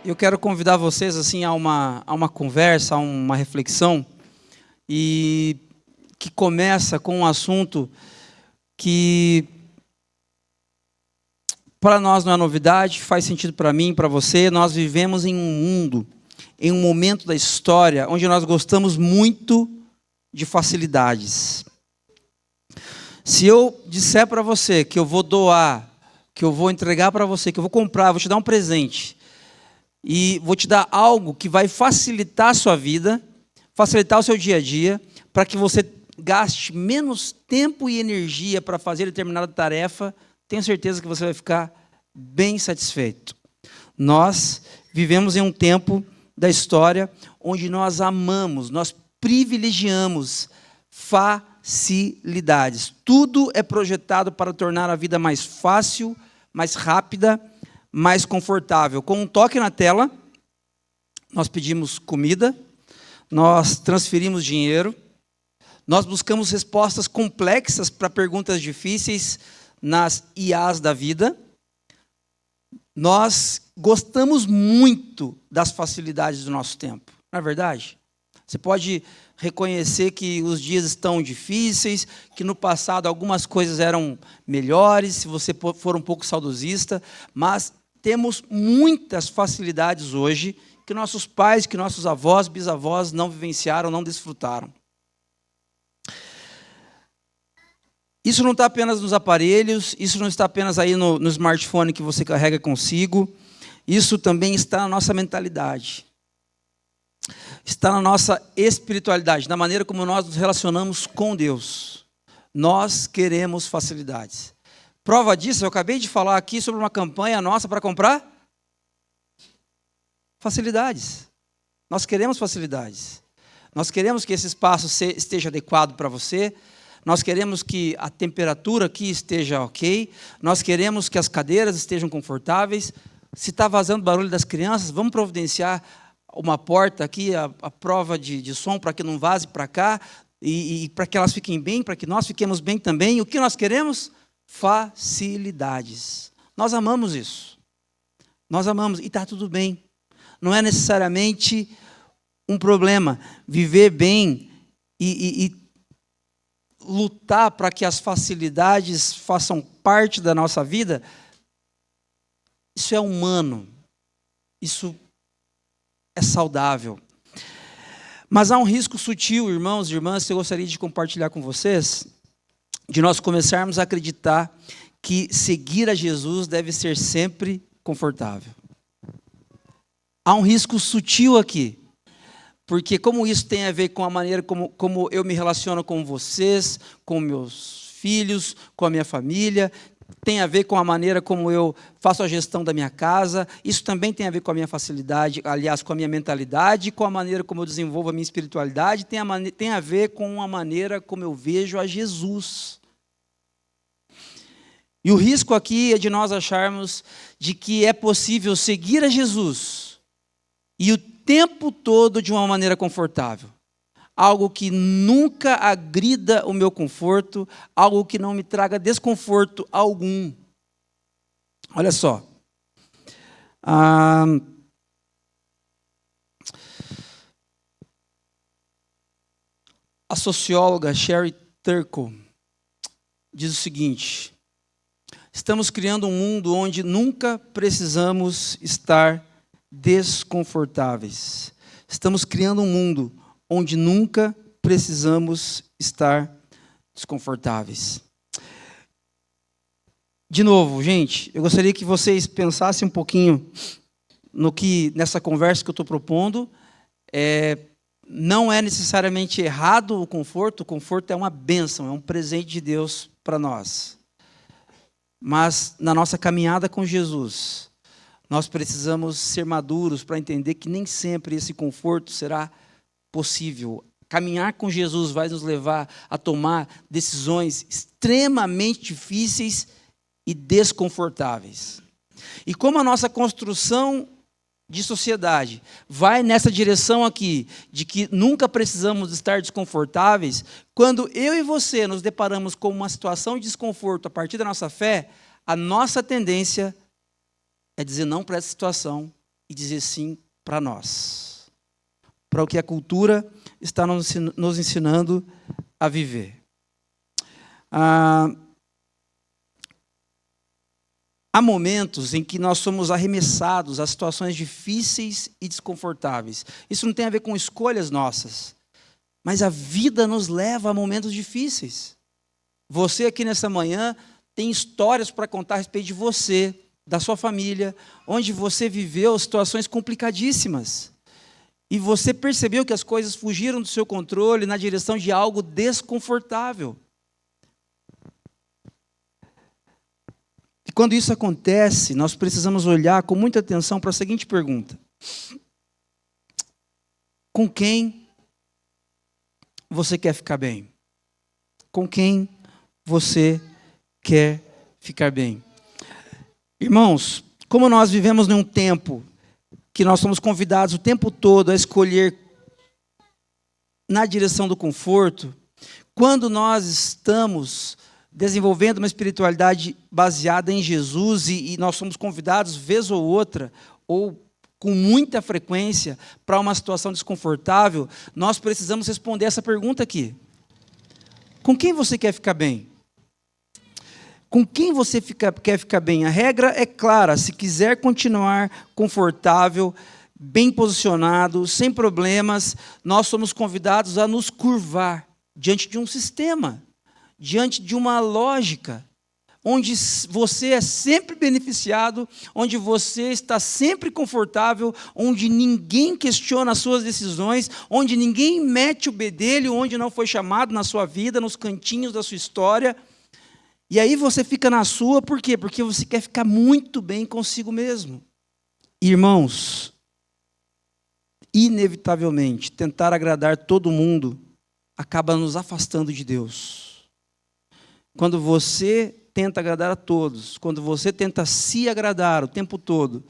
Eu quero convidar vocês assim a uma conversa, a uma reflexão, e que começa com um assunto que para nós não é novidade, faz sentido para mim, para você. Nós vivemos em um mundo, em um momento da história, onde nós gostamos muito de facilidades. Se eu disser para você que eu vou doar, que eu vou entregar para você, que eu vou comprar, vou te dar um presente, e vou te dar algo que vai facilitar a sua vida, facilitar o seu dia a dia, para que você gaste menos tempo e energia para fazer determinada tarefa, tenho certeza que você vai ficar bem satisfeito. Nós vivemos em um tempo da história onde nós amamos, nós privilegiamos facilidades. Tudo é projetado para tornar a vida mais fácil, mais rápida, mais confortável. Com um toque na tela, nós pedimos comida, nós transferimos dinheiro, nós buscamos respostas complexas para perguntas difíceis nas IAs da vida. Nós gostamos muito das facilidades do nosso tempo, não é verdade? Você pode reconhecer que os dias estão difíceis, que no passado algumas coisas eram melhores, se você for um pouco saudosista, mas temos muitas facilidades hoje que nossos pais, que nossos avós, bisavós não vivenciaram, não desfrutaram. Isso não está apenas nos aparelhos, isso não está apenas aí no smartphone que você carrega consigo, isso também está na nossa mentalidade. Está na nossa espiritualidade, na maneira como nós nos relacionamos com Deus. Nós queremos facilidades. Prova disso, eu acabei de falar aqui sobre uma campanha nossa para comprar facilidades. Nós queremos facilidades. Nós queremos que esse espaço esteja adequado para você. Nós queremos que a temperatura aqui esteja ok. Nós queremos que as cadeiras estejam confortáveis. Se está vazando barulho das crianças, vamos providenciar uma porta aqui, a prova de som, para que não vaze para cá, e para que elas fiquem bem, para que nós fiquemos bem também. O que nós queremos? Facilidades. Nós amamos isso. Nós amamos, e está tudo bem. Não é necessariamente um problema. Viver bem e lutar para que as facilidades façam parte da nossa vida, isso é humano. Isso é saudável. Mas há um risco sutil, irmãos e irmãs, que eu gostaria de compartilhar com vocês, de nós começarmos a acreditar que seguir a Jesus deve ser sempre confortável. Há um risco sutil aqui, porque como isso tem a ver com a maneira como eu me relaciono com vocês, com meus filhos, com a minha família, tem a ver com a maneira como eu faço a gestão da minha casa, isso também tem a ver com a minha facilidade, aliás, com a minha mentalidade, com a maneira como eu desenvolvo a minha espiritualidade, tem a ver com a maneira como eu vejo a Jesus. E o risco aqui é de nós acharmos de que é possível seguir a Jesus e o tempo todo de uma maneira confortável. Algo que nunca agrida o meu conforto, algo que não me traga desconforto algum. Olha só. A socióloga Sherry Turkle diz o seguinte: estamos criando um mundo onde nunca precisamos estar desconfortáveis. Estamos criando um mundo onde nunca precisamos estar desconfortáveis. De novo, gente, eu gostaria que vocês pensassem um pouquinho nessa conversa que eu estou propondo. Não é necessariamente errado o conforto é uma bênção, é um presente de Deus para nós. Mas na nossa caminhada com Jesus, nós precisamos ser maduros para entender que nem sempre esse conforto será possível. Caminhar com Jesus vai nos levar a tomar decisões extremamente difíceis e desconfortáveis. E como a nossa construção de sociedade vai nessa direção aqui, de que nunca precisamos estar desconfortáveis, quando eu e você nos deparamos com uma situação de desconforto a partir da nossa fé, a nossa tendência é dizer não para essa situação, e dizer sim para nós, para o que a cultura está nos ensinando a viver. Há momentos em que nós somos arremessados a situações difíceis e desconfortáveis. Isso não tem a ver com escolhas nossas, mas a vida nos leva a momentos difíceis. Você aqui nessa manhã tem histórias para contar a respeito de você, da sua família, onde você viveu situações complicadíssimas. E você percebeu que as coisas fugiram do seu controle na direção de algo desconfortável. E quando isso acontece, nós precisamos olhar com muita atenção para a seguinte pergunta: com quem você quer ficar bem? Com quem você quer ficar bem? Irmãos, como nós vivemos num tempo que nós somos convidados o tempo todo a escolher na direção do conforto, quando nós estamos desenvolvendo uma espiritualidade baseada em Jesus e nós somos convidados, vez ou outra, ou com muita frequência, para uma situação desconfortável, nós precisamos responder essa pergunta aqui: com quem você quer ficar bem? Com quem você quer ficar bem? A regra é clara: se quiser continuar confortável, bem posicionado, sem problemas, nós somos convidados a nos curvar diante de um sistema, diante de uma lógica, onde você é sempre beneficiado, onde você está sempre confortável, onde ninguém questiona as suas decisões, onde ninguém mete o bedelho onde não foi chamado na sua vida, nos cantinhos da sua história. E aí você fica na sua, por quê? Porque você quer ficar muito bem consigo mesmo. Irmãos, inevitavelmente, tentar agradar todo mundo acaba nos afastando de Deus. Quando você tenta agradar a todos, quando você tenta se agradar o tempo todo,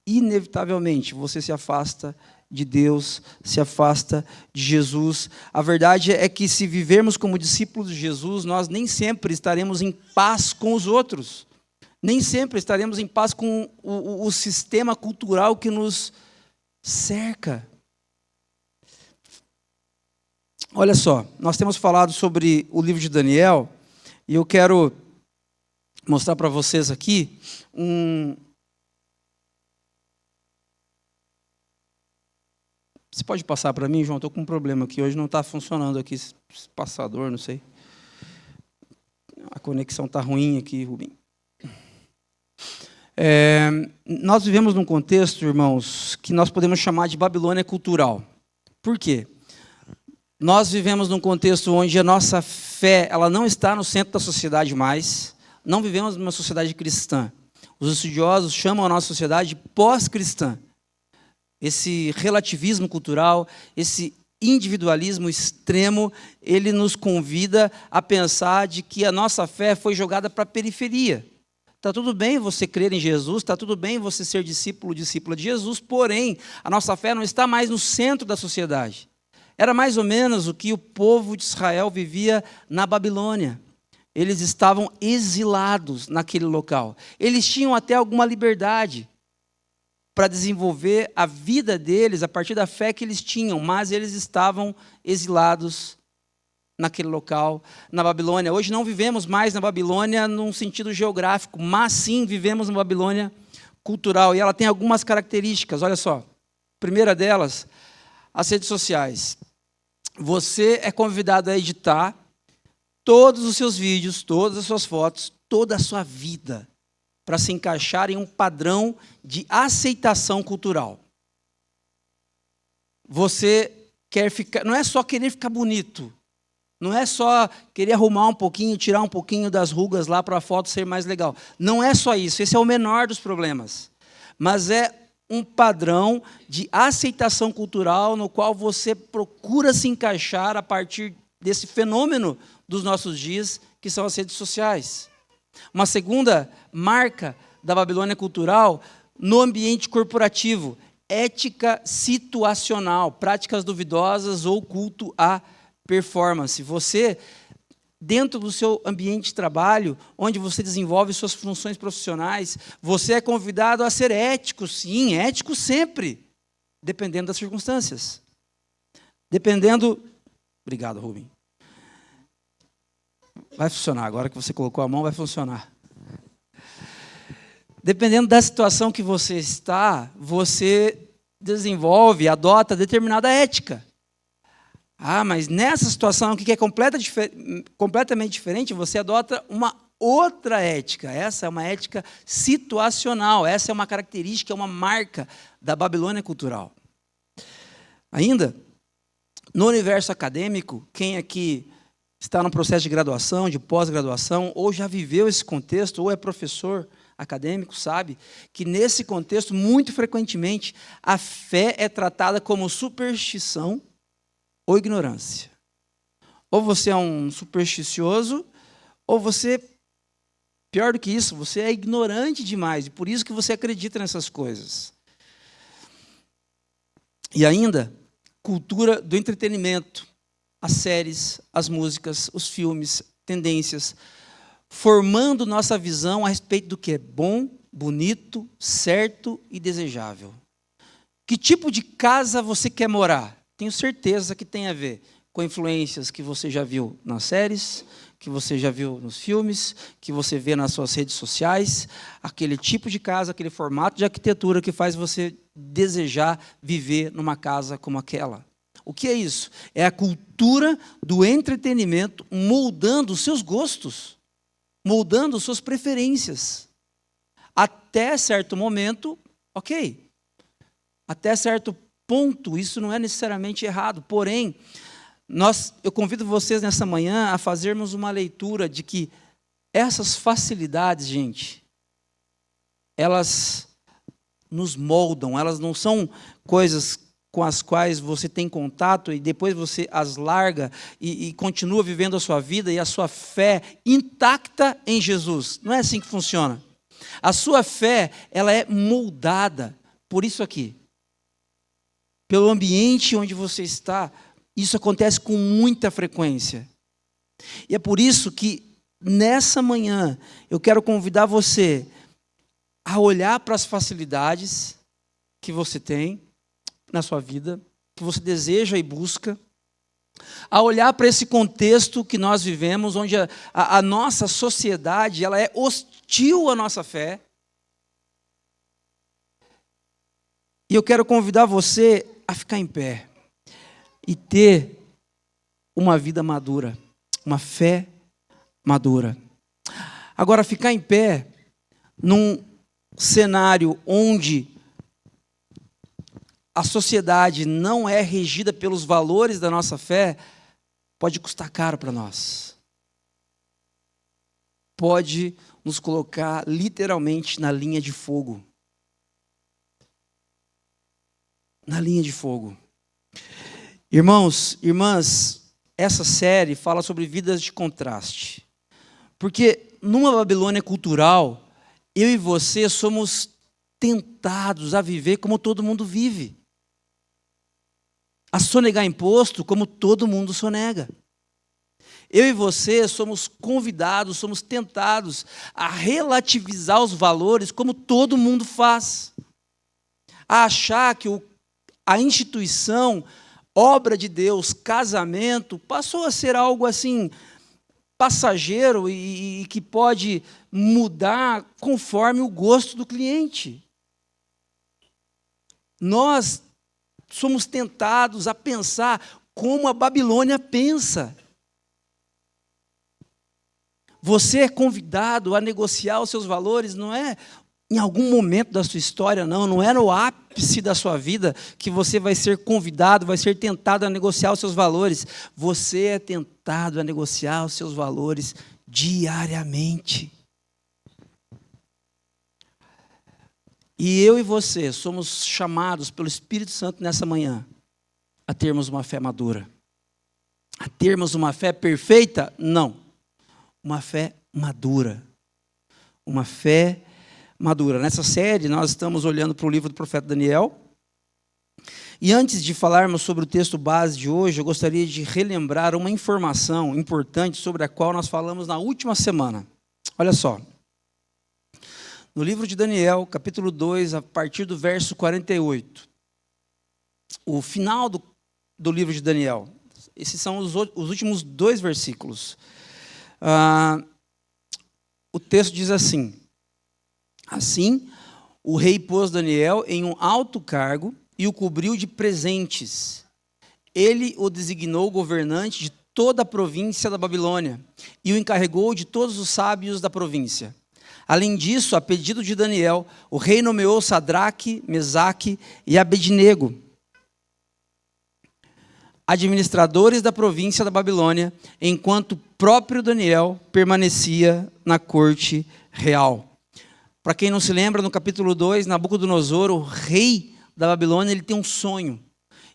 inevitavelmente você se afasta de Deus, se afasta de Jesus. A verdade é que se vivermos como discípulos de Jesus, nós nem sempre estaremos em paz com os outros. Nem sempre estaremos em paz com o sistema cultural que nos cerca. Olha só, nós temos falado sobre o livro de Daniel, e eu quero mostrar para vocês aqui Você pode passar para mim, João? Estou com um problema aqui. Hoje não está funcionando aqui esse passador, não sei. A conexão está ruim aqui, Rubim. Nós vivemos num contexto, irmãos, que nós podemos chamar de Babilônia cultural. Por quê? Nós vivemos num contexto onde a nossa fé ela não está no centro da sociedade mais. Não vivemos numa sociedade cristã. Os estudiosos chamam a nossa sociedade pós-cristã. Esse relativismo cultural, esse individualismo extremo, ele nos convida a pensar de que a nossa fé foi jogada para a periferia. Está tudo bem você crer em Jesus, está tudo bem você ser discípulo, discípula de Jesus, porém, a nossa fé não está mais no centro da sociedade. Era mais ou menos o que o povo de Israel vivia na Babilônia. Eles estavam exilados naquele local. Eles tinham até alguma liberdade para desenvolver a vida deles a partir da fé que eles tinham, mas eles estavam exilados naquele local, na Babilônia. Hoje não vivemos mais na Babilônia num sentido geográfico, mas sim vivemos na Babilônia cultural, e ela tem algumas características, olha só. A primeira delas, as redes sociais. Você é convidado a editar todos os seus vídeos, todas as suas fotos, toda a sua vida, para se encaixar em um padrão de aceitação cultural. Você quer ficar, não é só querer ficar bonito, não é só querer arrumar um pouquinho, tirar um pouquinho das rugas lá para a foto ser mais legal. Não é só isso, esse é o menor dos problemas. Mas é um padrão de aceitação cultural no qual você procura se encaixar a partir desse fenômeno dos nossos dias, que são as redes sociais. Uma segunda marca da Babilônia cultural no ambiente corporativo: ética situacional, práticas duvidosas ou culto à performance. Você dentro do seu ambiente de trabalho, onde você desenvolve suas funções profissionais, você é convidado a ser ético, sim, ético sempre, dependendo das circunstâncias. Dependendo... Obrigado, Rubem. Vai funcionar, agora que você colocou a mão, vai funcionar. Dependendo da situação que você está, você desenvolve, adota determinada ética. Mas nessa situação aqui que é completamente diferente, você adota uma outra ética. Essa é uma ética situacional. Essa é uma característica, é uma marca da Babilônia cultural. Ainda, no universo acadêmico, quem aqui está no processo de graduação, de pós-graduação, ou já viveu esse contexto, ou é professor acadêmico, sabe que nesse contexto, muito frequentemente, a fé é tratada como superstição ou ignorância. Ou você é um supersticioso, ou você, pior do que isso, você é ignorante demais, e por isso que você acredita nessas coisas. E ainda, cultura do entretenimento, as séries, as músicas, os filmes, tendências, formando nossa visão a respeito do que é bom, bonito, certo e desejável. Que tipo de casa você quer morar? Tenho certeza que tem a ver com influências que você já viu nas séries, que você já viu nos filmes, que você vê nas suas redes sociais, aquele tipo de casa, aquele formato de arquitetura que faz você desejar viver numa casa como aquela. O que é isso? É a cultura do entretenimento moldando os seus gostos, moldando suas preferências. Até certo momento, ok. Até certo ponto, isso não é necessariamente errado. Porém, eu convido vocês nessa manhã a fazermos uma leitura de que essas facilidades, gente, elas nos moldam, elas não são coisas com as quais você tem contato e depois você as larga e continua vivendo a sua vida e a sua fé intacta em Jesus. Não é assim que funciona. A sua fé, ela é moldada por isso aqui. Pelo ambiente onde você está, isso acontece com muita frequência. E é por isso que, nessa manhã, eu quero convidar você a olhar para as facilidades que você tem na sua vida, que você deseja e busca, a olhar para esse contexto que nós vivemos, onde a nossa sociedade ela é hostil à nossa fé. E eu quero convidar você a ficar em pé e ter uma vida madura, uma fé madura. Agora, ficar em pé num cenário onde a sociedade não é regida pelos valores da nossa fé, pode custar caro para nós. Pode nos colocar literalmente na linha de fogo. Na linha de fogo. Irmãos, irmãs, essa série fala sobre vidas de contraste. Porque numa Babilônia cultural, eu e você somos tentados a viver como todo mundo vive. A sonegar imposto como todo mundo sonega. Eu e você somos convidados, somos tentados a relativizar os valores como todo mundo faz. A achar que a instituição, obra de Deus, casamento, passou a ser algo assim, passageiro e que pode mudar conforme o gosto do cliente. Nós somos tentados a pensar como a Babilônia pensa. Você é convidado a negociar os seus valores, não é em algum momento da sua história, não é no ápice da sua vida que você vai ser convidado, vai ser tentado a negociar os seus valores. Você é tentado a negociar os seus valores diariamente. E eu e você somos chamados pelo Espírito Santo nessa manhã a termos uma fé madura. A termos uma fé perfeita? Não. Uma fé madura. Uma fé madura. Nessa série nós estamos olhando para o livro do profeta Daniel. E antes de falarmos sobre o texto base de hoje, eu gostaria de relembrar uma informação importante sobre a qual nós falamos na última semana. Olha só. No livro de Daniel, capítulo 2, a partir do verso 48. O final do livro de Daniel. Esses são os últimos 2 versículos. O texto diz assim: Assim, o rei pôs Daniel em um alto cargo e o cobriu de presentes. Ele o designou governante de toda a província da Babilônia e o encarregou de todos os sábios da província. Além disso, a pedido de Daniel, o rei nomeou Sadraque, Mesaque e Abednego, administradores da província da Babilônia, enquanto o próprio Daniel permanecia na corte real. Para quem não se lembra, no capítulo 2, Nabucodonosor, o rei da Babilônia, ele tem um sonho.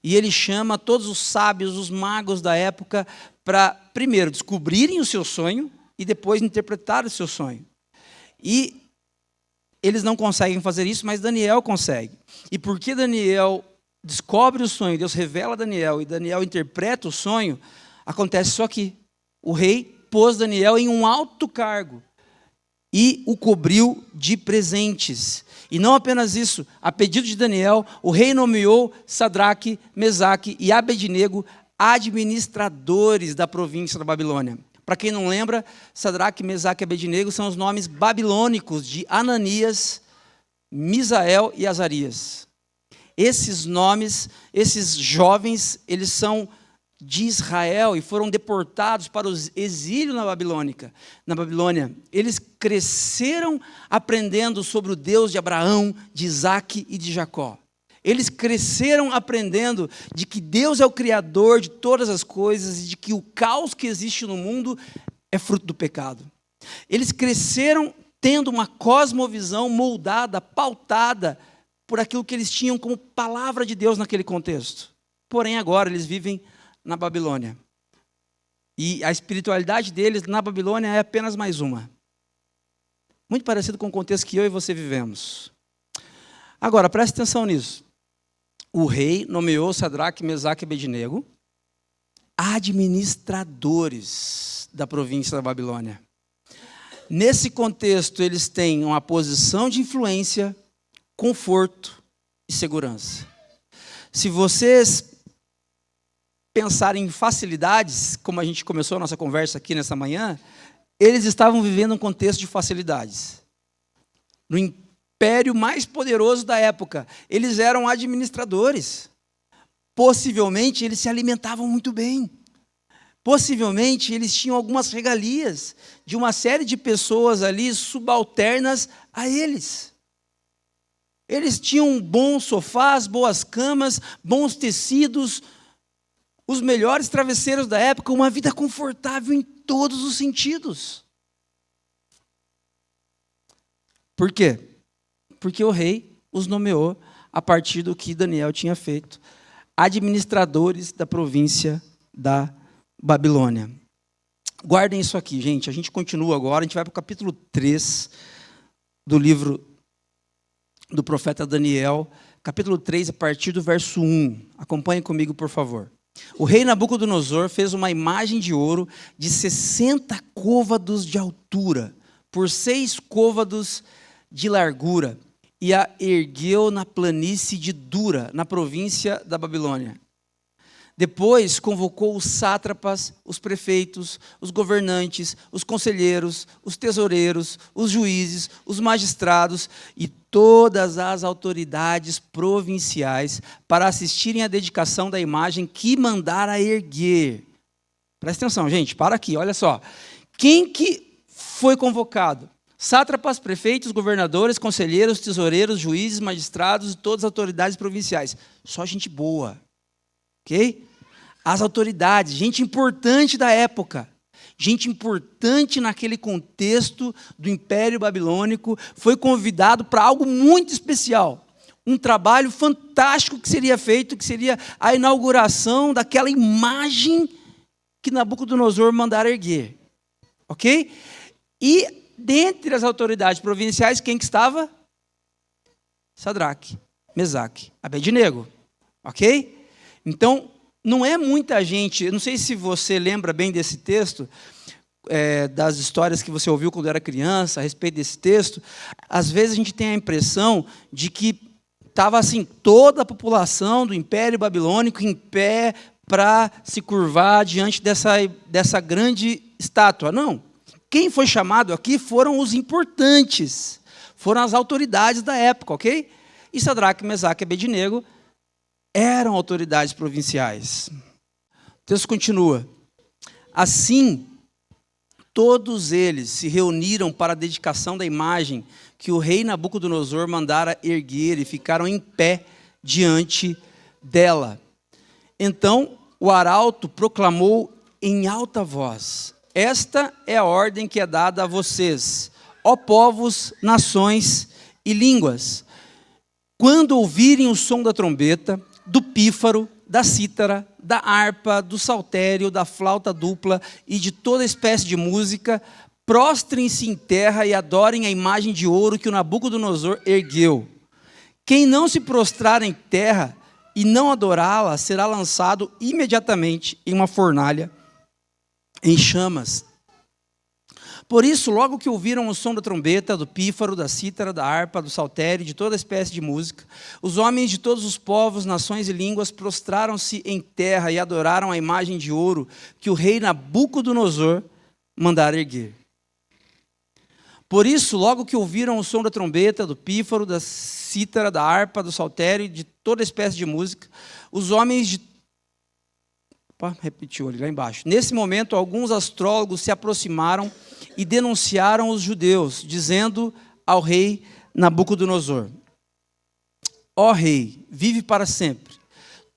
E ele chama todos os sábios, os magos da época, para, primeiro, descobrirem o seu sonho e depois interpretar o seu sonho. E eles não conseguem fazer isso, mas Daniel consegue. E porque Daniel descobre o sonho, Deus revela a Daniel, e Daniel interpreta o sonho, acontece isso aqui. O rei pôs Daniel em um alto cargo e o cobriu de presentes. E não apenas isso, a pedido de Daniel, o rei nomeou Sadraque, Mesaque e Abednego administradores da província da Babilônia. Para quem não lembra, Sadraque, Mesaque e Abednego são os nomes babilônicos de Ananias, Misael e Azarias. Esses nomes, esses jovens, eles são de Israel e foram deportados para o exílio na Babilônia. Eles cresceram aprendendo sobre o Deus de Abraão, de Isaque e de Jacó. Eles cresceram aprendendo de que Deus é o Criador de todas as coisas e de que o caos que existe no mundo é fruto do pecado. Eles cresceram tendo uma cosmovisão moldada, pautada por aquilo que eles tinham como palavra de Deus naquele contexto. Porém, agora eles vivem na Babilônia. E a espiritualidade deles na Babilônia é apenas mais uma. Muito parecido com o contexto que eu e você vivemos. Agora, preste atenção nisso. O rei nomeou Sadraque, Mesaque e Abednego administradores da província da Babilônia. Nesse contexto, eles têm uma posição de influência, conforto e segurança. Se vocês pensarem em facilidades, como a gente começou a nossa conversa aqui nessa manhã, eles estavam vivendo um contexto de facilidades. No império mais poderoso da época, eles eram administradores. Possivelmente, eles se alimentavam muito bem. Possivelmente, eles tinham algumas regalias de uma série de pessoas ali subalternas a eles. Eles tinham bons sofás, boas camas, bons tecidos, os melhores travesseiros da época, uma vida confortável em todos os sentidos. Por quê? Porque o rei os nomeou a partir do que Daniel tinha feito, administradores da província da Babilônia. Guardem isso aqui, gente. A gente continua agora, a gente vai para o capítulo 3 do livro do profeta Daniel, capítulo 3, a partir do verso 1. Acompanhem comigo, por favor. O rei Nabucodonosor fez uma imagem de ouro de 60 côvados de altura, por 6 côvados de largura, e a ergueu na planície de Dura, na província da Babilônia. Depois convocou os sátrapas, os prefeitos, os governantes, os conselheiros, os tesoureiros, os juízes, os magistrados e todas as autoridades provinciais para assistirem à dedicação da imagem que mandara erguer. Presta atenção, gente, para aqui, olha só. Quem que foi convocado? Sátrapas, prefeitos, governadores, conselheiros, tesoureiros, juízes, magistrados e todas as autoridades provinciais. Só gente boa, ok? As autoridades, gente importante da época, gente importante naquele contexto do Império Babilônico, foi convidado para algo muito especial. Um trabalho fantástico que seria feito, que seria a inauguração daquela imagem que Nabucodonosor mandara erguer. Ok? E dentre as autoridades provinciais, quem que estava? Sadraque, Mesaque, Abednego. Ok? Então, não é muita gente, eu não sei se você lembra bem desse texto, das histórias que você ouviu quando era criança, a respeito desse texto. Às vezes a gente tem a impressão de que estava assim, toda a população do Império Babilônico em pé para se curvar diante dessa grande estátua. Não. Quem foi chamado aqui foram os importantes, foram as autoridades da época, ok? E Sadraque, Mesaque e Abednego eram autoridades provinciais. O texto continua. Assim, todos eles se reuniram para a dedicação da imagem que o rei Nabucodonosor mandara erguer e ficaram em pé diante dela. Então o arauto proclamou em alta voz: esta é a ordem que é dada a vocês, ó povos, nações e línguas. Quando ouvirem o som da trombeta, do pífaro, da cítara, da harpa, do saltério, da flauta dupla e de toda espécie de música, prostrem-se em terra e adorem a imagem de ouro que o Nabucodonosor ergueu. Quem não se prostrar em terra e não adorá-la será lançado imediatamente em uma fornalha em chamas. Por isso, logo que ouviram o som da trombeta, do pífaro, da cítara, da harpa, do saltério, de toda espécie de música, os homens de todos os povos, nações e línguas prostraram-se em terra e adoraram a imagem de ouro que o rei Nabucodonosor mandara erguer. Por isso, logo que ouviram o som da trombeta, do pífaro, da cítara, da harpa, do saltério, de toda espécie de música, os homens de... Opa, repetiu ali lá embaixo. Nesse momento, alguns astrólogos se aproximaram e denunciaram os judeus, dizendo ao rei Nabucodonosor: ó rei, vive para sempre.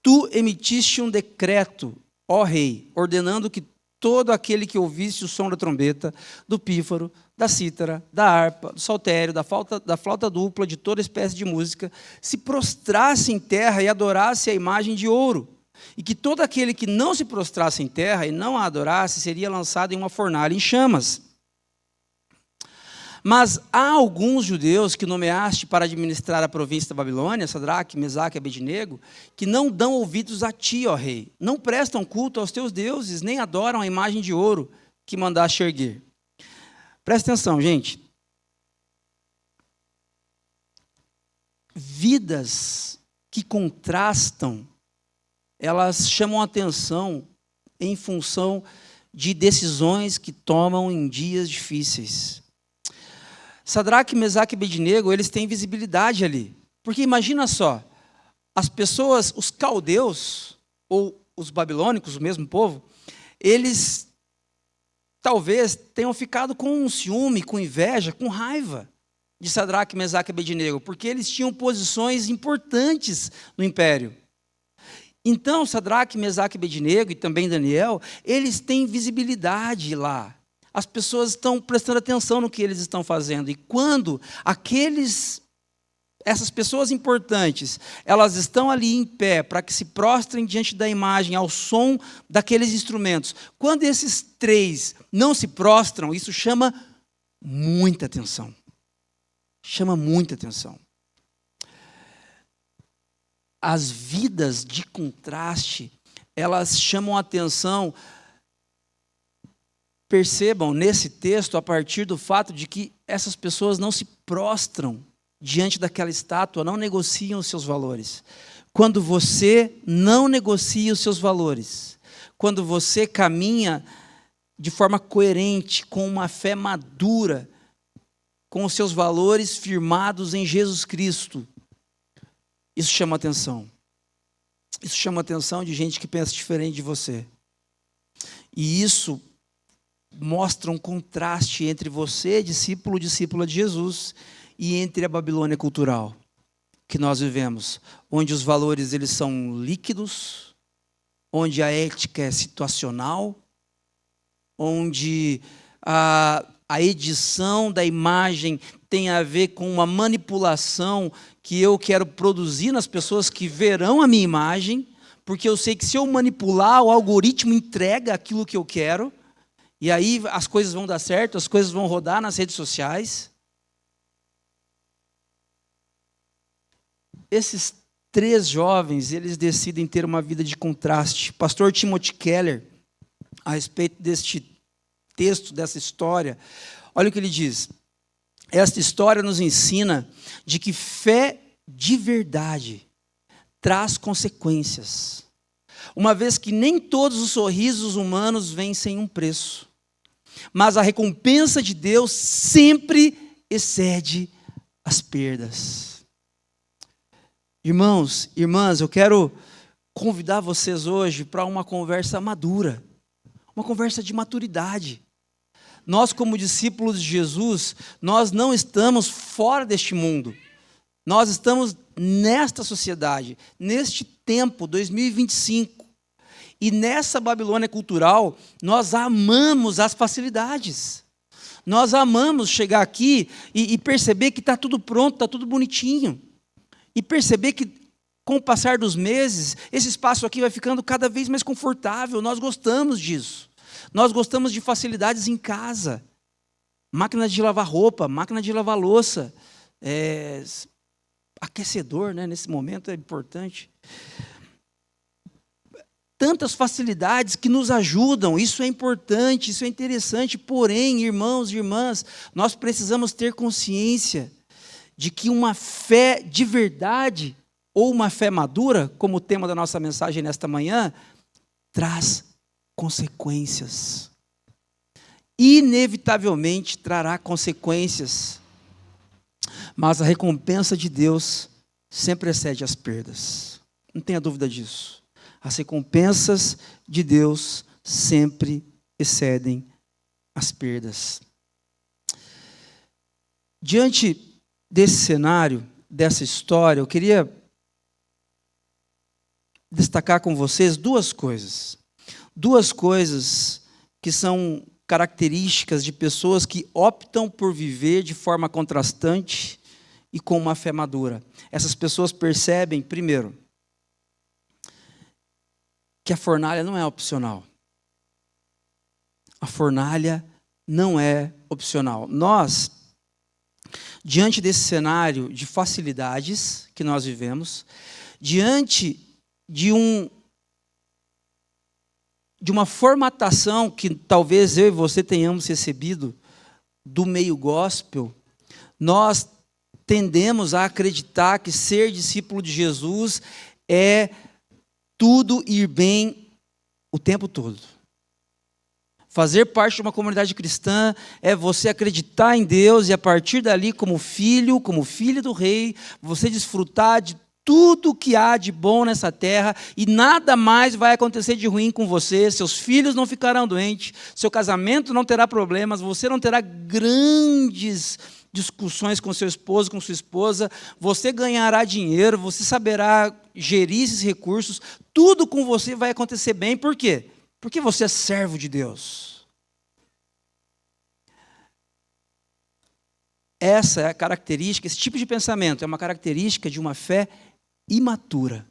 Tu emitiste um decreto, ó rei, ordenando que todo aquele que ouvisse o som da trombeta, do pífaro, da cítara, da harpa, do saltério, da flauta dupla, de toda espécie de música, se prostrasse em terra e adorasse a imagem de ouro. E que todo aquele que não se prostrasse em terra e não a adorasse seria lançado em uma fornalha em chamas. Mas há alguns judeus que nomeaste para administrar a província da Babilônia, Sadraque, Mesaque e Abednego, que não dão ouvidos a ti, ó rei, não prestam culto aos teus deuses, nem adoram a imagem de ouro que mandaste erguer. Presta atenção, gente. Vidas que contrastam, elas chamam a atenção em função de decisões que tomam em dias difíceis. Sadraque, Mesaque e Abednego, eles têm visibilidade ali. Porque imagina só, as pessoas, os caldeus, ou os babilônicos, o mesmo povo, eles talvez tenham ficado com ciúme, com inveja, com raiva de Sadraque, Mesaque e Abednego, porque eles tinham posições importantes no império. Então, Sadraque, Mesaque e Abednego, e também Daniel, eles têm visibilidade lá. As pessoas estão prestando atenção no que eles estão fazendo. E quando essas pessoas importantes, elas estão ali em pé para que se prostrem diante da imagem, ao som daqueles instrumentos. Quando esses três não se prostram, isso chama muita atenção. Chama muita atenção. As vidas de contraste, elas chamam a atenção. Percebam nesse texto, a partir do fato de que essas pessoas não se prostram diante daquela estátua, não negociam os seus valores. Quando você não negocia os seus valores, quando você caminha de forma coerente, com uma fé madura, com os seus valores firmados em Jesus Cristo, isso chama atenção. Isso chama atenção de gente que pensa diferente de você. E isso mostra um contraste entre você, discípulo, discípula de Jesus, e entre a Babilônia cultural que nós vivemos, onde os valores eles são líquidos, onde a ética é situacional, onde a edição da imagem tem a ver com uma manipulação que eu quero produzir nas pessoas que verão a minha imagem, porque eu sei que se eu manipular, o algoritmo entrega aquilo que eu quero, e aí as coisas vão dar certo, as coisas vão rodar nas redes sociais. Esses 3 jovens, eles decidem ter uma vida de contraste. Pastor Timothy Keller, a respeito deste texto, dessa história, olha o que ele diz. Esta história nos ensina de que fé de verdade traz consequências, uma vez que nem todos os sorrisos humanos vêm sem um preço, mas a recompensa de Deus sempre excede as perdas. Irmãos, irmãs, eu quero convidar vocês hoje para uma conversa madura, uma conversa de maturidade. Nós, como discípulos de Jesus, nós não estamos fora deste mundo. Nós estamos nesta sociedade, neste tempo, 2025. E nessa Babilônia cultural, nós amamos as facilidades. Nós amamos chegar aqui e perceber que está tudo pronto, está tudo bonitinho. E perceber que, com o passar dos meses, esse espaço aqui vai ficando cada vez mais confortável. Nós gostamos disso. Nós gostamos de facilidades em casa. Máquina de lavar roupa, máquina de lavar louça, aquecedor, né? Nesse momento é importante. Tantas facilidades que nos ajudam, isso é importante, isso é interessante, porém, irmãos e irmãs, nós precisamos ter consciência de que uma fé de verdade, ou uma fé madura, como o tema da nossa mensagem nesta manhã, traz consequências. Inevitavelmente trará consequências, mas a recompensa de Deus sempre excede as perdas. Não tenha dúvida disso. As recompensas de Deus sempre excedem as perdas. Diante desse cenário, dessa história, eu queria destacar com vocês duas coisas. Duas coisas que são características de pessoas que optam por viver de forma contrastante e com uma fé madura. Essas pessoas percebem, primeiro, que a fornalha não é opcional. A fornalha não é opcional. Nós, diante desse cenário de facilidades que nós vivemos, diante de uma formatação que talvez eu e você tenhamos recebido do meio gospel, nós tendemos a acreditar que ser discípulo de Jesus é tudo ir bem o tempo todo. Fazer parte de uma comunidade cristã é você acreditar em Deus e a partir dali, como filha do rei, você desfrutar de tudo que há de bom nessa terra e nada mais vai acontecer de ruim com você, seus filhos não ficarão doentes, seu casamento não terá problemas, você não terá grandes discussões com seu esposo, com sua esposa, você ganhará dinheiro, você saberá gerir esses recursos, tudo com você vai acontecer bem. Por quê? Porque você é servo de Deus. Essa é a característica, esse tipo de pensamento é uma característica de uma fé imatura.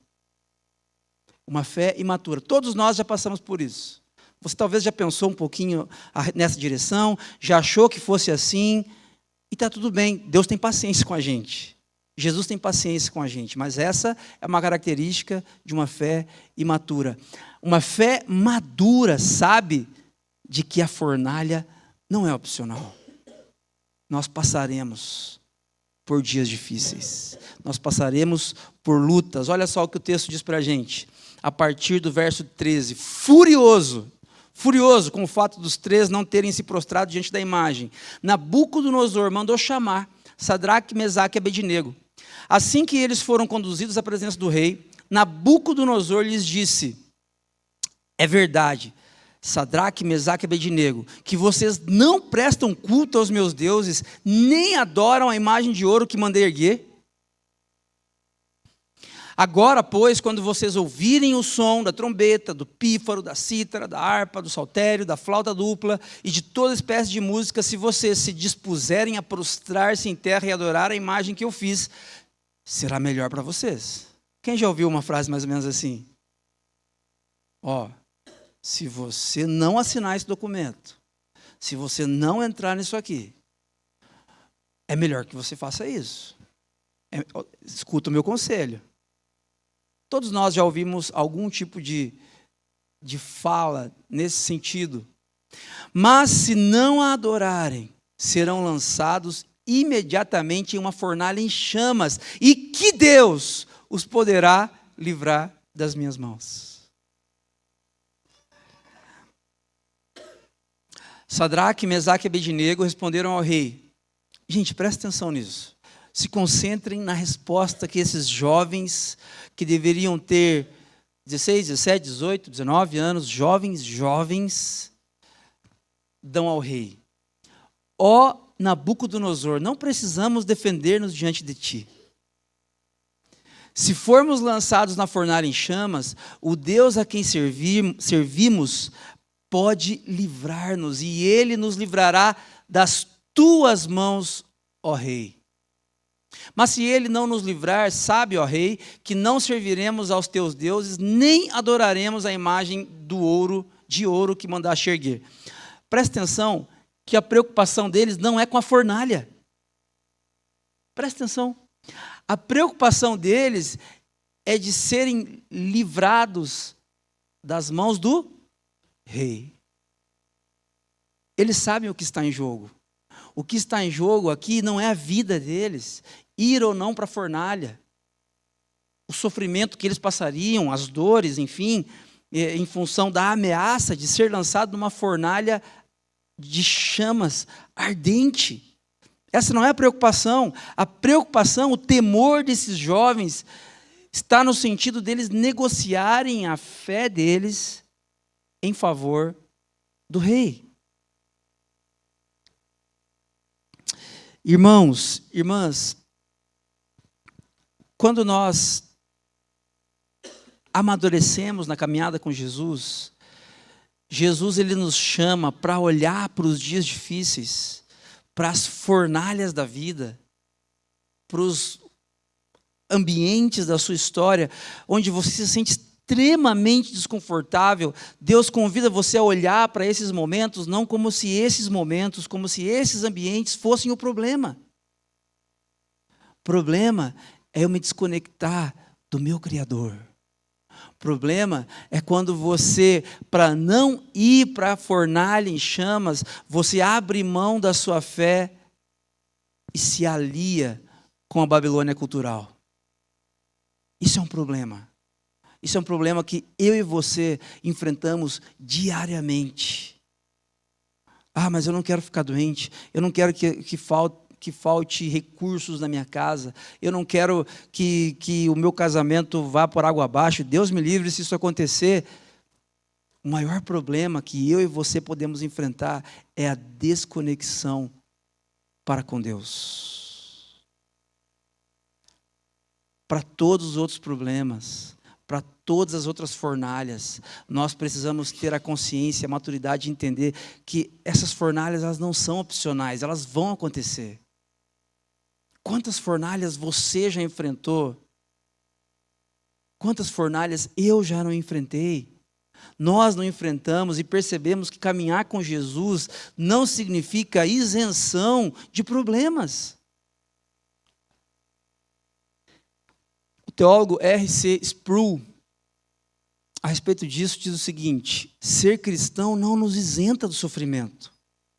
Uma fé imatura. Todos nós já passamos por isso. Você talvez já pensou um pouquinho nessa direção, já achou que fosse assim, e está tudo bem. Deus tem paciência com a gente. Jesus tem paciência com a gente, mas essa é uma característica de uma fé imatura. Uma fé madura sabe de que a fornalha não é opcional. Nós passaremos por dias difíceis. Nós passaremos por lutas. Olha só o que o texto diz para a gente. A partir do verso 13. Furioso com o fato dos 3 não terem se prostrado diante da imagem, Nabucodonosor mandou chamar Sadraque, Mesaque e Abednego. Assim que eles foram conduzidos à presença do rei, Nabucodonosor lhes disse: é verdade, Sadraque, Mesaque e Abednego, que vocês não prestam culto aos meus deuses, nem adoram a imagem de ouro que mandei erguer? Agora, pois, quando vocês ouvirem o som da trombeta, do pífaro, da cítara, da harpa, do saltério, da flauta dupla e de toda espécie de música, se vocês se dispuserem a prostrar-se em terra e adorar a imagem que eu fiz, será melhor para vocês. Quem já ouviu uma frase mais ou menos assim? Se você não assinar esse documento, se você não entrar nisso aqui, é melhor que você faça isso. Escuta o meu conselho. Todos nós já ouvimos algum tipo de fala nesse sentido. Mas se não a adorarem, serão lançados imediatamente em uma fornalha em chamas, e que Deus os poderá livrar das minhas mãos. Sadraque, Mesaque e Abednego responderam ao rei. Gente, presta atenção nisso. Se concentrem na resposta que esses jovens, que deveriam ter 16, 17, 18, 19 anos, jovens, dão ao rei. Ó Nabucodonosor, não precisamos defender-nos diante de ti. Se formos lançados na fornalha em chamas, o Deus a quem servimos pode livrar-nos, e ele nos livrará das tuas mãos, ó rei. Mas se ele não nos livrar, sabe, ó rei, que não serviremos aos teus deuses, nem adoraremos a imagem de ouro que mandaste erguer. Presta atenção que a preocupação deles não é com a fornalha. Presta atenção. A preocupação deles é de serem livrados das mãos do rei. Eles sabem o que está em jogo. O que está em jogo aqui não é a vida deles, ir ou não para a fornalha. O sofrimento que eles passariam, as dores, enfim, em função da ameaça de ser lançado numa fornalha de chamas ardente. Essa não é a preocupação. A preocupação, o temor desses jovens está no sentido deles negociarem a fé deles em favor do rei. Irmãos, irmãs, quando nós amadurecemos na caminhada com Jesus, Jesus ele nos chama para olhar para os dias difíceis, para as fornalhas da vida, para os ambientes da sua história, onde você se sente extremamente desconfortável. Deus convida você a olhar para esses momentos, não como se esses momentos, como se esses ambientes fossem o problema. O problema é eu me desconectar do meu Criador. O problema é quando você, para não ir para a fornalha em chamas, você abre mão da sua fé e se alia com a Babilônia cultural. Isso é um problema. Isso é um problema que eu e você enfrentamos diariamente. Ah, mas eu não quero ficar doente, eu não quero que falte recursos na minha casa, eu não quero que o meu casamento vá por água abaixo. Deus me livre se isso acontecer. O maior problema que eu e você podemos enfrentar é a desconexão para com Deus. Para todos os outros problemas, para todas as outras fornalhas, nós precisamos ter a consciência, a maturidade de entender que essas fornalhas elas não são opcionais, elas vão acontecer. Quantas fornalhas você já enfrentou? Quantas fornalhas eu já não enfrentei? Nós não enfrentamos e percebemos que caminhar com Jesus não significa isenção de problemas. O teólogo R.C. Sproul, a respeito disso, diz o seguinte: ser cristão não nos isenta do sofrimento.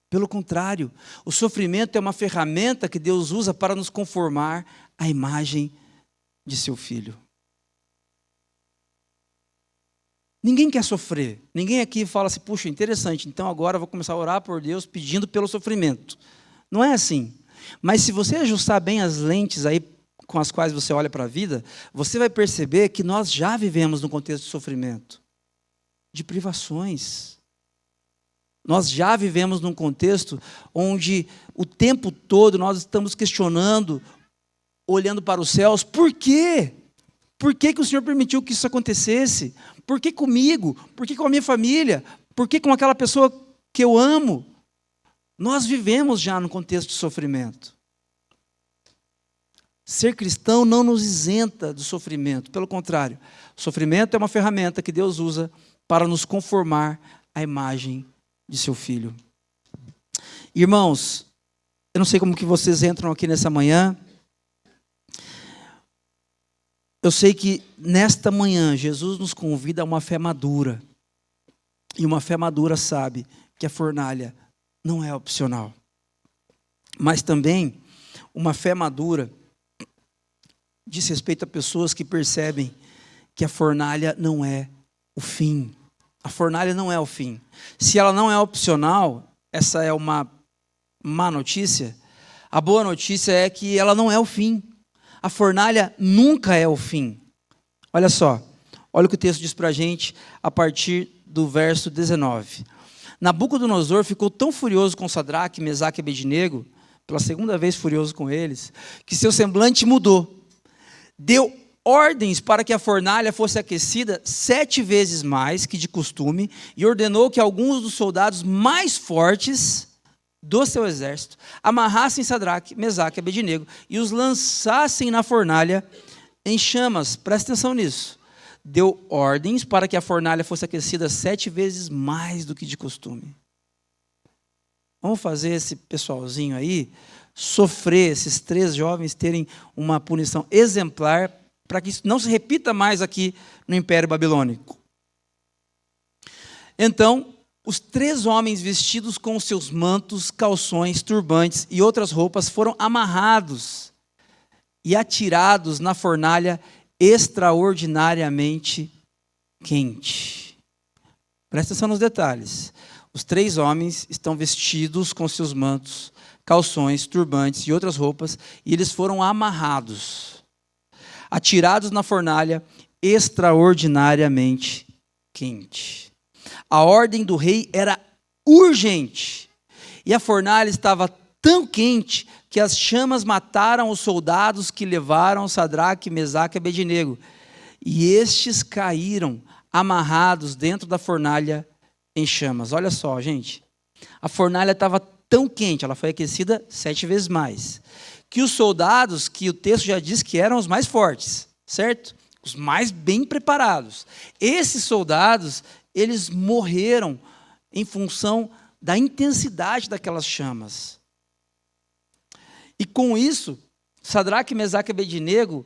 Pelo contrário, o sofrimento é uma ferramenta que Deus usa para nos conformar à imagem de seu Filho. Ninguém quer sofrer. Ninguém aqui fala assim, puxa, interessante, então agora eu vou começar a orar por Deus pedindo pelo sofrimento. Não é assim. Mas se você ajustar bem as lentes aí com as quais você olha para a vida, você vai perceber que nós já vivemos num contexto de sofrimento, de privações. Nós já vivemos num contexto onde o tempo todo nós estamos questionando, olhando para os céus, por quê? Por que o Senhor permitiu que isso acontecesse? Por que comigo? Por que com a minha família? Por que com aquela pessoa que eu amo? Nós vivemos já num contexto de sofrimento. Ser cristão não nos isenta do sofrimento. Pelo contrário, o sofrimento é uma ferramenta que Deus usa para nos conformar à imagem de seu Filho. Irmãos, eu não sei como que vocês entram aqui nessa manhã, Eu sei que nesta manhã Jesus nos convida a uma fé madura. E uma fé madura sabe que a fornalha não é opcional. Mas também uma fé madura diz respeito a pessoas que percebem que a fornalha não é o fim. A fornalha não é o fim. Se ela não é opcional, essa é uma má notícia. A boa notícia é que ela não é o fim. A fornalha nunca é o fim. Olha só, olha o que o texto diz para a gente a partir do verso 19. Nabucodonosor ficou tão furioso com Sadraque, Mesaque e Abednego, pela segunda vez furioso com eles, que seu semblante mudou. Deu ordens para que a fornalha fosse aquecida 7 vezes mais que de costume e ordenou que alguns dos soldados mais fortes do seu exército amarrassem Sadraque, Mesaque e Abednego e os lançassem na fornalha em chamas. Presta atenção nisso. Deu ordens para que a fornalha fosse aquecida 7 vezes mais do que de costume. Vamos fazer esse pessoalzinho aí sofrer, esses 3 jovens terem uma punição exemplar para que isso não se repita mais aqui no Império Babilônico. Então, os 3 homens vestidos com seus mantos, calções, turbantes e outras roupas foram amarrados e atirados na fornalha extraordinariamente quente. Presta atenção nos detalhes. Os 3 homens estão vestidos com seus mantos, calções, turbantes e outras roupas, e eles foram amarrados, atirados na fornalha extraordinariamente quente. A ordem do rei era urgente, e a fornalha estava tão quente que as chamas mataram os soldados que levaram Sadraque, Mesaque e Abednego, e estes caíram amarrados dentro da fornalha em chamas. Olha só, gente, a fornalha estava tão quente, ela foi aquecida 7 vezes mais, que os soldados, que o texto já diz que eram os mais fortes, certo? Os mais bem preparados. Esses soldados, eles morreram em função da intensidade daquelas chamas. E com isso, Sadraque, Mesaque e Abednego,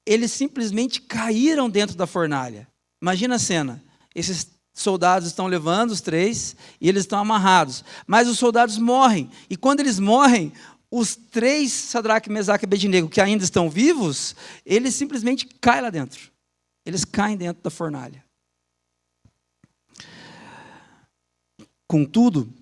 eles simplesmente caíram dentro da fornalha. Imagina a cena, esses soldados estão levando os 3 e eles estão amarrados. Mas os soldados morrem. E quando eles morrem, os 3, Sadraque, Mesaque e Abednego, que ainda estão vivos, eles simplesmente caem lá dentro. Eles caem dentro da fornalha. Contudo,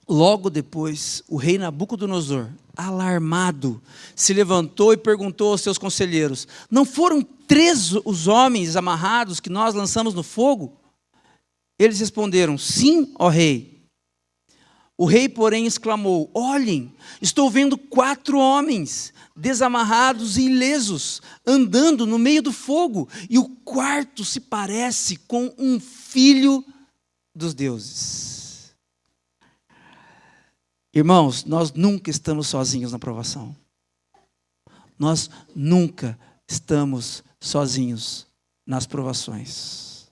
logo depois, o rei Nabucodonosor, alarmado, se levantou e perguntou aos seus conselheiros: não foram 3 os homens amarrados que nós lançamos no fogo? Eles responderam: sim, ó rei. O rei, porém, exclamou: olhem, estou vendo 4 homens desamarrados e ilesos, andando no meio do fogo, e o quarto se parece com um filho dos deuses. Irmãos, nós nunca estamos sozinhos na provação. Nós nunca estamos sozinhos nas provações.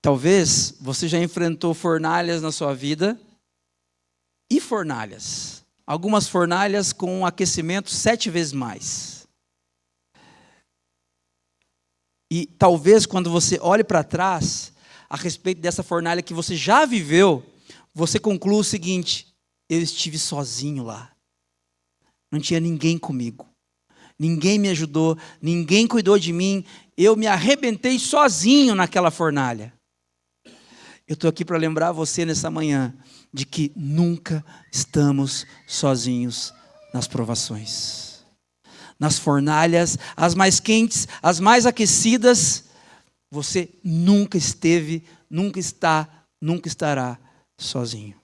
Talvez você já enfrentou fornalhas na sua vida e fornalhas. Algumas fornalhas com aquecimento 7 vezes mais. E talvez quando você olhe para trás a respeito dessa fornalha que você já viveu, você conclua o seguinte: eu estive sozinho lá. Não tinha ninguém comigo. Ninguém me ajudou, ninguém cuidou de mim. Eu me arrebentei sozinho naquela fornalha. Eu estou aqui para lembrar você nessa manhã de que nunca estamos sozinhos nas provações. Nas fornalhas, as mais quentes, as mais aquecidas, você nunca esteve, nunca está, nunca estará sozinho.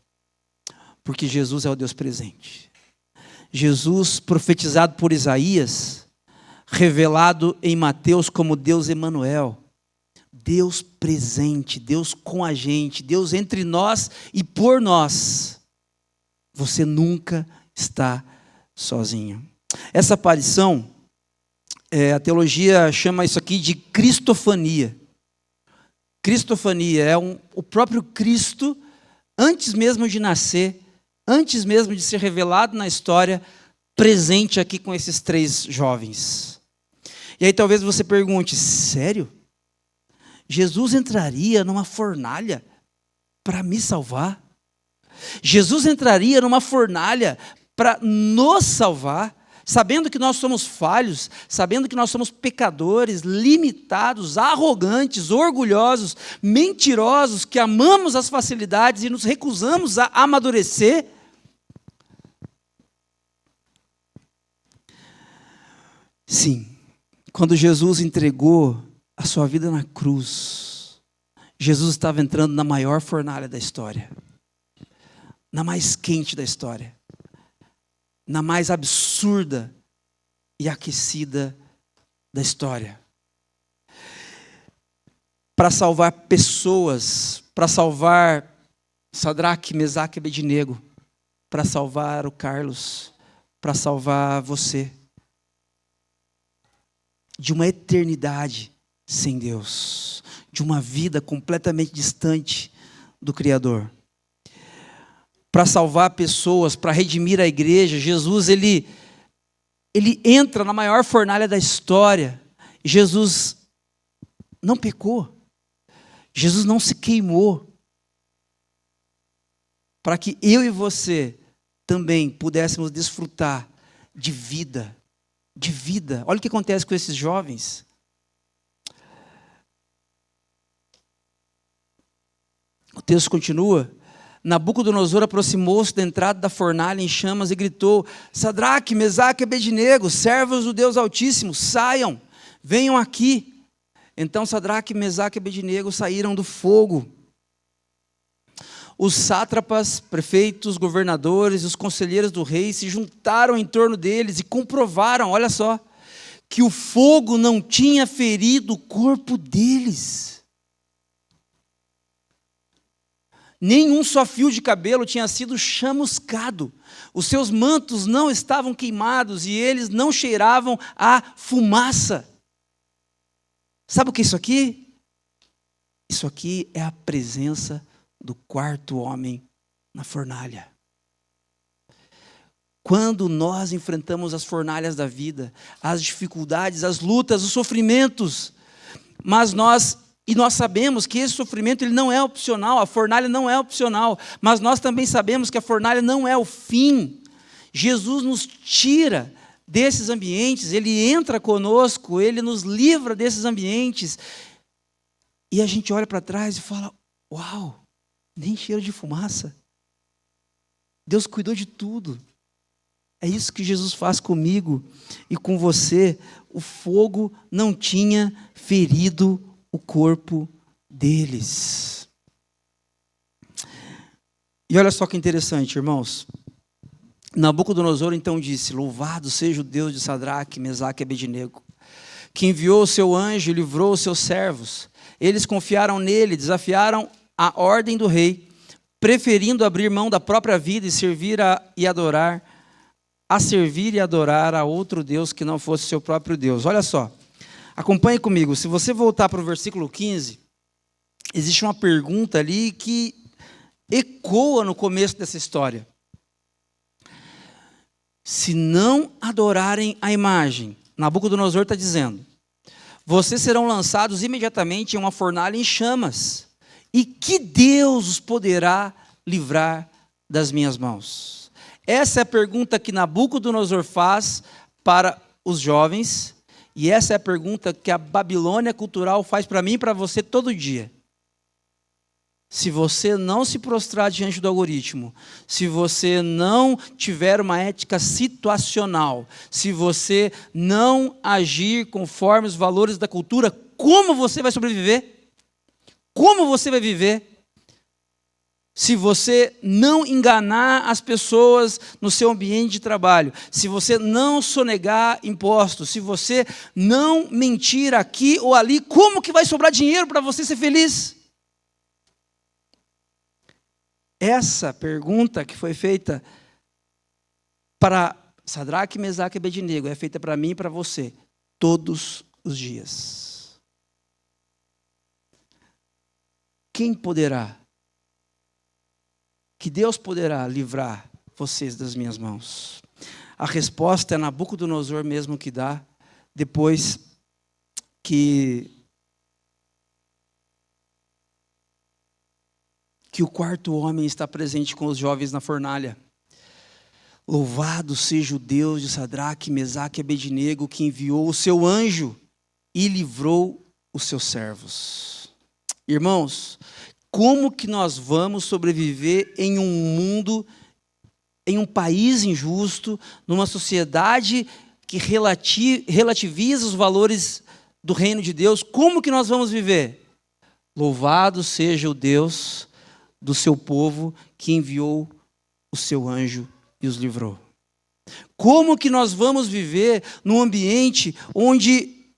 Porque Jesus é o Deus presente. Jesus, profetizado por Isaías, revelado em Mateus como Deus Emanuel. Deus presente, Deus com a gente, Deus entre nós e por nós. Você nunca está sozinho. Essa aparição, a teologia chama isso aqui de cristofania. Cristofania é o próprio Cristo, antes mesmo de nascer, antes mesmo de ser revelado na história, presente aqui com esses 3 jovens. E aí talvez você pergunte, sério? Jesus entraria numa fornalha para me salvar? Jesus entraria numa fornalha para nos salvar, sabendo que nós somos falhos, sabendo que nós somos pecadores, limitados, arrogantes, orgulhosos, mentirosos, que amamos as facilidades e nos recusamos a amadurecer? Sim, quando Jesus entregou a sua vida na cruz, Jesus estava entrando na maior fornalha da história, na mais quente da história, na mais absurda e aquecida da história, para salvar pessoas, para salvar Sadraque, Mesaque e Abednego, para salvar o Carlos, para salvar você, de uma eternidade sem Deus, de uma vida completamente distante do Criador. Para salvar pessoas, para redimir a igreja, Jesus ele entra na maior fornalha da história. Jesus não pecou, Jesus não se queimou, para que eu e você também pudéssemos desfrutar de vida. De vida. Olha o que acontece com esses jovens. O texto continua. Nabucodonosor aproximou-se da entrada da fornalha em chamas e gritou: Sadraque, Mesaque e Abednego, servos do Deus Altíssimo, saiam, venham aqui. Então Sadraque, Mesaque e Abednego saíram do fogo. Os sátrapas, prefeitos, governadores, os conselheiros do rei se juntaram em torno deles e comprovaram, olha só, que o fogo não tinha ferido o corpo deles. Nenhum só fio de cabelo tinha sido chamuscado. Os seus mantos não estavam queimados e eles não cheiravam a fumaça. Sabe o que é isso aqui? Isso aqui é a presença do quarto homem na fornalha. Quando nós enfrentamos as fornalhas da vida, as dificuldades, as lutas, os sofrimentos, mas nós sabemos que esse sofrimento ele não é opcional, a fornalha não é opcional, mas nós também sabemos que a fornalha não é o fim. Jesus nos tira desses ambientes, Ele entra conosco, Ele nos livra desses ambientes, e a gente olha para trás e fala, uau, nem cheiro de fumaça. Deus cuidou de tudo. É isso que Jesus faz comigo e com você. O fogo não tinha ferido o corpo deles. E olha só que interessante, irmãos. Nabucodonosor então disse: Louvado seja o Deus de Sadraque, Mesaque e Abednego, que enviou o seu anjo e livrou os seus servos. Eles confiaram nele, desafiaram a ordem do rei, preferindo abrir mão da própria vida e servir e adorar a outro Deus que não fosse seu próprio Deus. Olha só, acompanhe comigo. Se você voltar para o versículo 15, existe uma pergunta ali que ecoa no começo dessa história. Se não adorarem a imagem, Nabucodonosor está dizendo, vocês serão lançados imediatamente em uma fornalha em chamas. E que Deus os poderá livrar das minhas mãos? Essa é a pergunta que Nabucodonosor faz para os jovens, e essa é a pergunta que a Babilônia cultural faz para mim e para você todo dia. Se você não se prostrar diante do algoritmo, se você não tiver uma ética situacional, se você não agir conforme os valores da cultura, como você vai sobreviver? Como você vai viver se você não enganar as pessoas no seu ambiente de trabalho, se você não sonegar impostos, se você não mentir aqui ou ali, como que vai sobrar dinheiro para você ser feliz? Essa pergunta que foi feita para Sadraque, Mesaque e Abednego é feita para mim e para você todos os dias. Quem poderá? Que Deus poderá livrar vocês das minhas mãos? A resposta é Nabucodonosor mesmo que dá, depois que o quarto homem está presente com os jovens na fornalha. Louvado seja o Deus de Sadraque, Mesaque e Abednego, que enviou o seu anjo e livrou os seus servos. Irmãos, como que nós vamos sobreviver em um mundo, em um país injusto, numa sociedade que relativiza os valores do reino de Deus? Como que nós vamos viver? Louvado seja o Deus do seu povo, que enviou o seu anjo e os livrou. Como que nós vamos viver num ambiente onde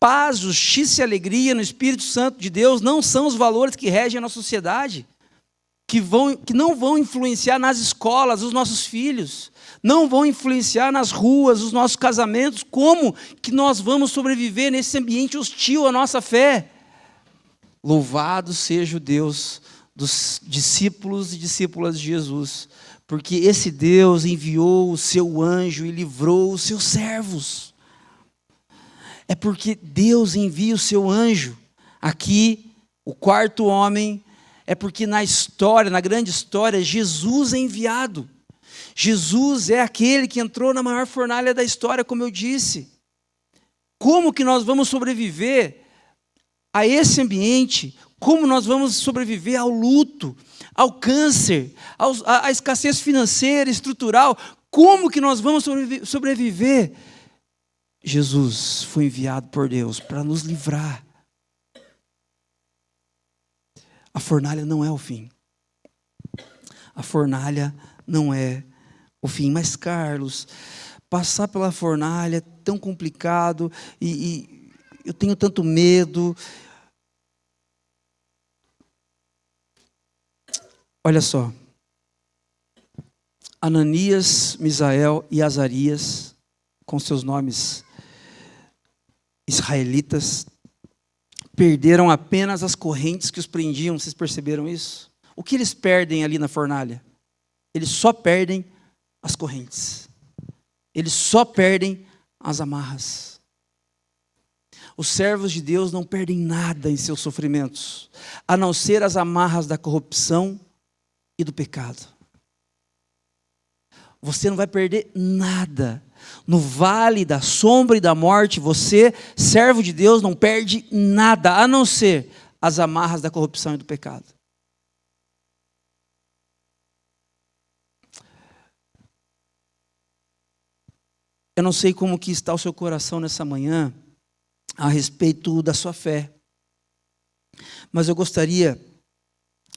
paz, justiça e alegria no Espírito Santo de Deus não são os valores que regem a nossa sociedade, que não vão influenciar nas escolas os nossos filhos, não vão influenciar nas ruas os nossos casamentos? Como que nós vamos sobreviver nesse ambiente hostil à nossa fé? Louvado seja o Deus dos discípulos e discípulas de Jesus, porque esse Deus enviou o seu anjo e livrou os seus servos. É porque Deus envia o seu anjo. Aqui, o quarto homem, é porque na história, na grande história, Jesus é enviado. Jesus é aquele que entrou na maior fornalha da história, como eu disse. Como que nós vamos sobreviver a esse ambiente? Como nós vamos sobreviver ao luto, ao câncer, à escassez financeira, estrutural? Como que nós vamos sobreviver? Jesus foi enviado por Deus para nos livrar. A fornalha não é o fim. A fornalha não é o fim. Mas, Carlos, passar pela fornalha é tão complicado e eu tenho tanto medo. Olha só. Ananias, Misael e Azarias, com seus nomes israelitas, perderam apenas as correntes que os prendiam. Vocês perceberam isso? O que eles perdem ali na fornalha? Eles só perdem as correntes. Eles só perdem as amarras. Os servos de Deus não perdem nada em seus sofrimentos, a não ser as amarras da corrupção e do pecado. Você não vai perder nada. No vale da sombra e da morte, você, servo de Deus, não perde nada, a não ser as amarras da corrupção e do pecado. Eu não sei como que está o seu coração nessa manhã a respeito da sua fé, mas eu gostaria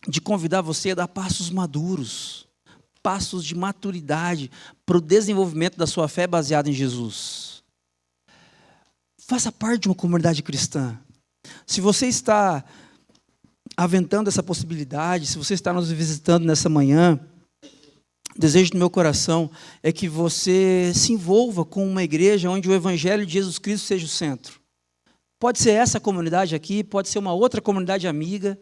de convidar você a dar passos maduros, passos de maturidade para o desenvolvimento da sua fé baseada em Jesus. Faça parte de uma comunidade cristã. Se você está aventando essa possibilidade, se você está nos visitando nessa manhã, o desejo do meu coração é que você se envolva com uma igreja onde o Evangelho de Jesus Cristo seja o centro. Pode ser essa comunidade aqui, pode ser uma outra comunidade amiga,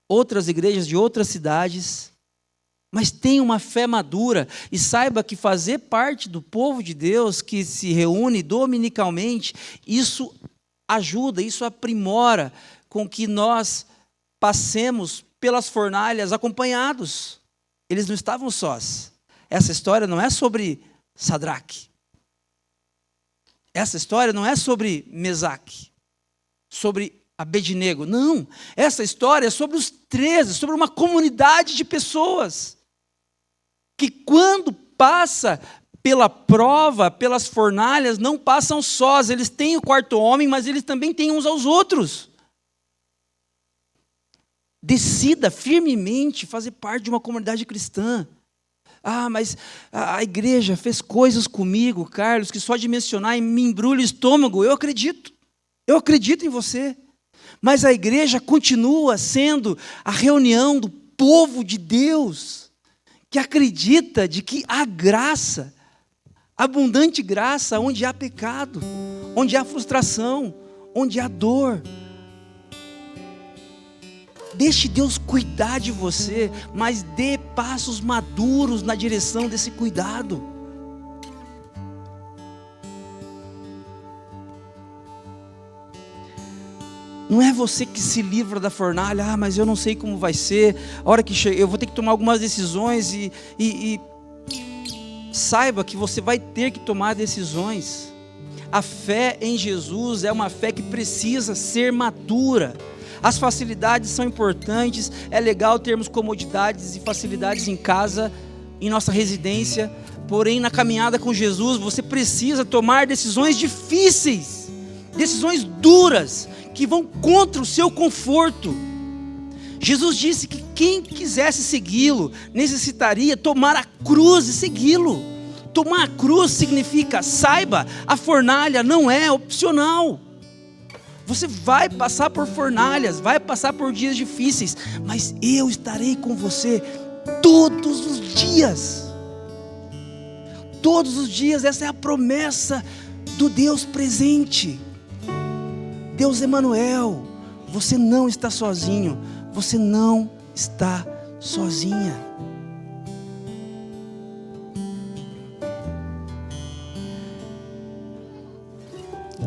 outras igrejas de outras cidades. Mas tenha uma fé madura e saiba que fazer parte do povo de Deus que se reúne dominicalmente, isso ajuda, isso aprimora com que nós passemos pelas fornalhas acompanhados. Eles não estavam sós. Essa história não é sobre Sadraque. Essa história não é sobre Mesaque, sobre Abednego. Não, essa história é sobre os 13, sobre uma comunidade de pessoas que quando passa pela prova, pelas fornalhas, não passam sós. Eles têm o quarto homem, mas eles também têm uns aos outros. Decida firmemente fazer parte de uma comunidade cristã. Ah, mas a igreja fez coisas comigo, Carlos, que só de mencionar me embrulha o estômago. Eu acredito em você. Mas a igreja continua sendo a reunião do povo de Deus, que acredita de que há graça, abundante graça, onde há pecado, onde há frustração, onde há dor. Deixe Deus cuidar de você, mas dê passos maduros na direção desse cuidado. Não é você que se livra da fornalha. Ah, mas eu não sei como vai ser. A hora que chega, eu vou ter que tomar algumas decisões e saiba que você vai ter que tomar decisões. A fé em Jesus é uma fé que precisa ser madura. As facilidades são importantes. É legal termos comodidades e facilidades em casa, em nossa residência. Porém, na caminhada com Jesus, você precisa tomar decisões difíceis, decisões duras, que vão contra o seu conforto. Jesus disse que quem quisesse segui-lo, necessitaria tomar a cruz e segui-lo. Tomar a cruz significa, saiba, a fornalha não é opcional. Você vai passar por fornalhas, vai passar por dias difíceis, mas eu estarei com você todos os dias. Todos os dias, essa é a promessa do Deus presente. Deus Emanuel, você não está sozinho, você não está sozinha.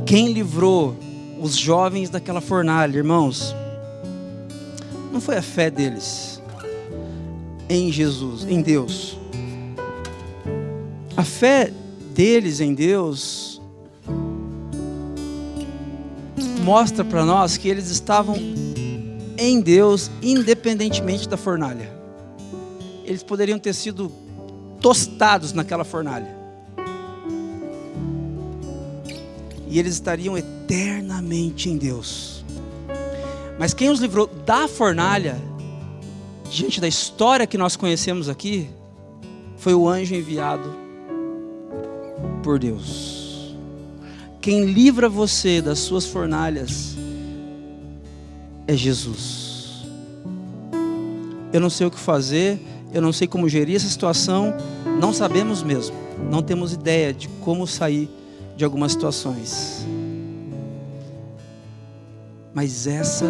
Quem livrou os jovens daquela fornalha, irmãos, não foi a fé deles em Jesus, em Deus. A fé deles em Deus mostra para nós que eles estavam em Deus independentemente da fornalha. Eles poderiam ter sido tostados naquela fornalha e eles estariam eternamente em Deus. Mas quem os livrou da fornalha, diante da história que nós conhecemos aqui, foi o anjo enviado por Deus. Quem livra você das suas fornalhas é Jesus. Eu não sei o que fazer, eu não sei como gerir essa situação, não sabemos mesmo, não temos ideia de como sair de algumas situações. Mas essa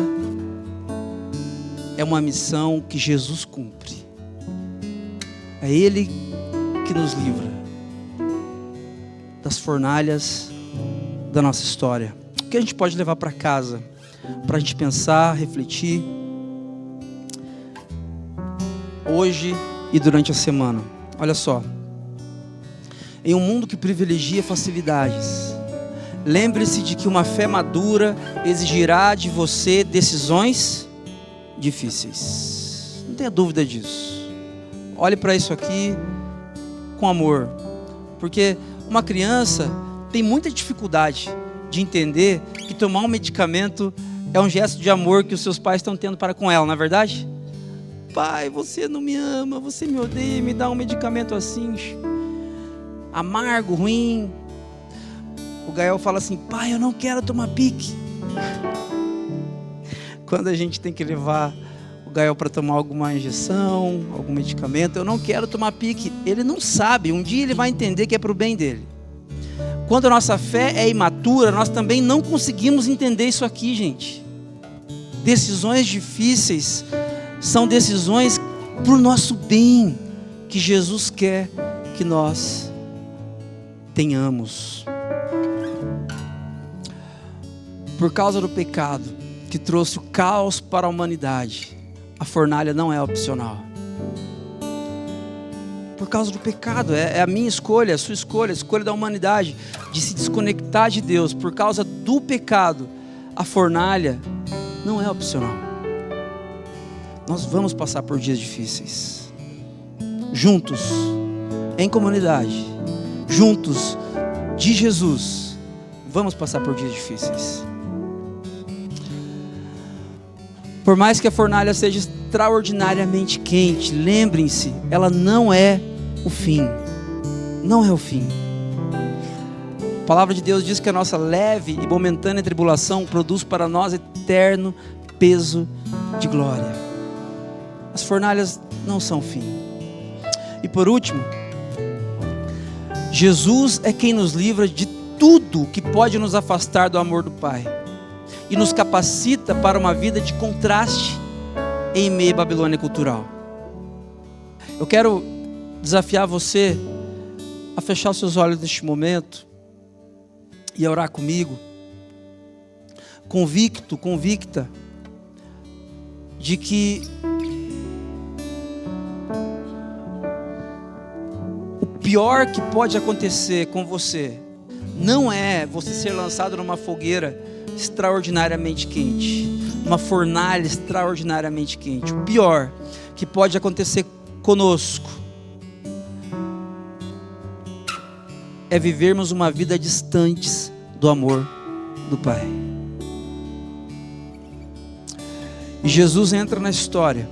é uma missão que Jesus cumpre. É Ele que nos livra das fornalhas da nossa história. O que a gente pode levar para casa, para a gente pensar, refletir, hoje e durante a semana? Olha só, em um mundo que privilegia facilidades, lembre-se de que uma fé madura exigirá de você decisões difíceis. Não tenha dúvida disso. Olhe para isso aqui com amor, porque uma criança tem muita dificuldade de entender que tomar um medicamento é um gesto de amor que os seus pais estão tendo para com ela, não é verdade? Pai, você não me ama, você me odeia, me dá um medicamento assim, amargo, ruim. O Gael fala assim: pai, eu não quero tomar pique. Quando a gente tem que levar o Gael para tomar alguma injeção, algum medicamento, eu não quero tomar pique. Ele não sabe, um dia ele vai entender que é para o bem dele. Quando a nossa fé é imatura, nós também não conseguimos entender isso aqui, gente. Decisões difíceis são decisões para o nosso bem, que Jesus quer que nós tenhamos. Por causa do pecado que trouxe o caos para a humanidade, a fornalha não é opcional. Por causa do pecado, é a minha escolha, a sua escolha, a escolha da humanidade de se desconectar de Deus. Por causa do pecado, a fornalha não é opcional. Nós vamos passar por dias difíceis, juntos, em comunidade, juntos, de Jesus, vamos passar por dias difíceis. Por mais que a fornalha seja extraordinariamente quente, lembrem-se, ela não é o fim. Não é o fim. A palavra de Deus diz que a nossa leve e momentânea tribulação produz para nós eterno peso de glória. As fornalhas não são o fim. E por último, Jesus é quem nos livra de tudo que pode nos afastar do amor do Pai e nos capacita para uma vida de contraste em meio à Babilônia cultural. Eu quero desafiar você a fechar os seus olhos neste momento e a orar comigo, convicta de que o pior que pode acontecer com você não é você ser lançado numa fogueira extraordinariamente quente, uma fornalha extraordinariamente quente. O pior que pode acontecer conosco é vivermos uma vida distantes do amor do Pai. E Jesus entra na história,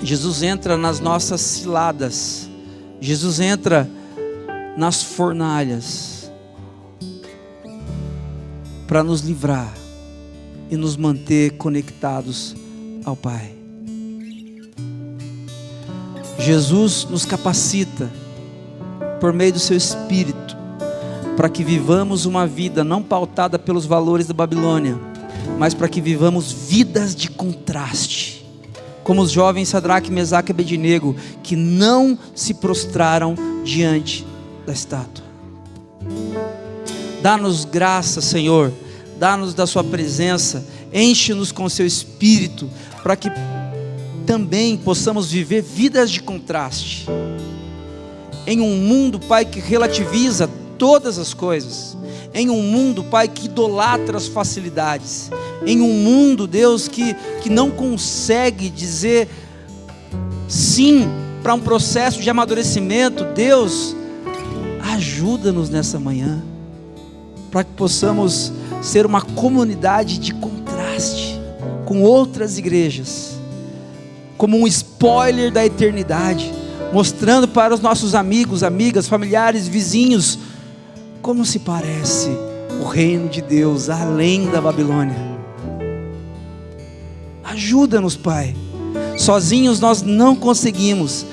Jesus entra nas nossas ciladas, Jesus entra nas fornalhas para nos livrar e nos manter conectados ao Pai. Jesus nos capacita por meio do seu Espírito para que vivamos uma vida não pautada pelos valores da Babilônia, mas para que vivamos vidas de contraste, como os jovens Sadraque, Mesaque e Abednego, que não se prostraram diante da estátua. Dá-nos graça, Senhor, dá-nos da sua presença, enche-nos com o seu Espírito, para que também possamos viver vidas de contraste, em um mundo, Pai, que relativiza todas as coisas, em um mundo, Pai, que idolatra as facilidades, em um mundo, Deus, que não consegue dizer sim para um processo de amadurecimento. Deus, ajuda-nos nessa manhã, para que possamos ser uma comunidade de contraste com outras igrejas, como um spoiler da eternidade, mostrando para os nossos amigos, amigas, familiares, vizinhos, como se parece o reino de Deus além da Babilônia. Ajuda-nos, Pai. Sozinhos nós não conseguimos.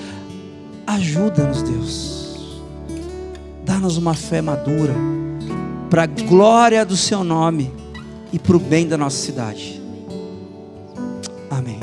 Ajuda-nos, Deus. Dá-nos uma fé madura, para a glória do seu nome e para o bem da nossa cidade. Amém.